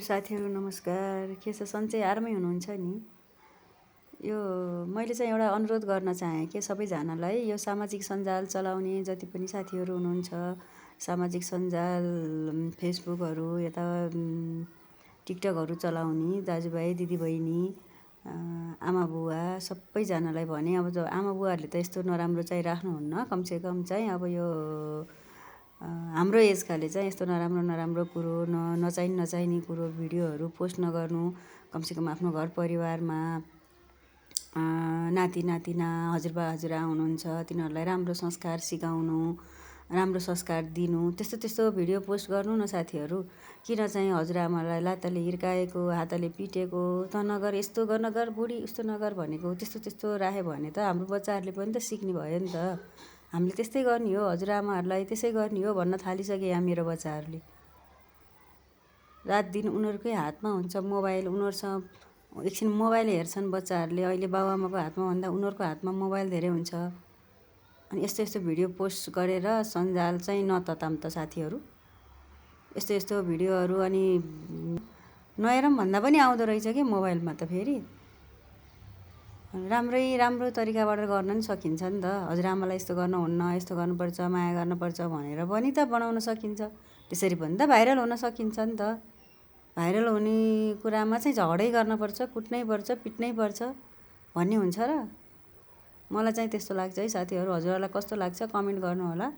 साथीहरू नमस्कार। के छ सन्चै आरामै हुनुहुन्छ नि? यो मैले चाहिँ एउटा अनुरोध गर्न चाहेँ कि सबैजनालाई यो सामाजिक सञ्जाल चलाउने जति पनि साथीहरू हुनुहुन्छ, सामाजिक सञ्जाल फेसबुकहरू यता टिकटकहरू चलाउने दाजुभाइ दिदीबहिनी आमा बुवा सबैजनालाई भने अब आमा बुवाहरूले त यस्तो नराम्रो चाहिँ राख्नुहुन्न, कमसेकम चाहिँ अब यो हाम्रो एजकाले चाहिँ यस्तो नराम्रो नराम्रो कुरो नचाहिने कुरो भिडियोहरू पोस्ट नगर्नु। कमसेकम आफ्नो घर परिवारमा नाति नातिना हजुरबा हजुरआ हुनुहुन्छ तिनीहरूलाई राम्रो संस्कार सिकाउनु, राम्रो संस्कार दिनु। त्यस्तो भिडियो पोस्ट गर्नु न साथीहरू। किन चाहिँ हजुरआमालाई लात्ताले हिर्काएको, हातले पिटेको, त नगर यस्तो नगर बुढी उस्तो नगर भनेको त्यस्तो राख्यो भने त हाम्रो बच्चाहरूले पनि त सिक्ने भयो नि त। हामीले त्यस्तै गर्ने हो, हजुरआमाहरूलाई त्यसै गर्ने हो भन्न थालिसके यहाँ मेरो बच्चाहरूले। रात दिन उनीहरूकै हातमा हुन्छ मोबाइल, उनीहरूसँग एकछिन मोबाइल हेर्छन् बच्चाहरूले। अहिले बाबुआमाको हातमा भन्दा उनीहरूको हातमा मोबाइल धेरै हुन्छ। अनि यस्तो भिडियो पोस्ट गरेर सञ्जाल चाहिँ नतताम त साथीहरू। यस्तो भिडियोहरू अनि नहेरौँ भन्दा पनि आउँदो रहेछ कि मोबाइलमा त फेरि। राम्रो तरिकाबाट गर्न नि सकिन्छ नि त। हजुरआमालाई यस्तो गर्नुहुन्न, यस्तो गर्नुपर्छ, माया गर्नुपर्छ भनेर पनि त बनाउन सकिन्छ। त्यसरी पनि त भाइरल हुन सकिन्छ नि त। भाइरल हुने कुरामा चाहिँ झगडै गर्नुपर्छ, कुट्नै पर्छ, पिट्नै पर्छ भन्ने हुन्छ र? मलाई चाहिँ त्यस्तो लाग्छ है साथीहरू। हजुरहरूलाई कस्तो लाग्छ कमेन्ट गर्नु होला।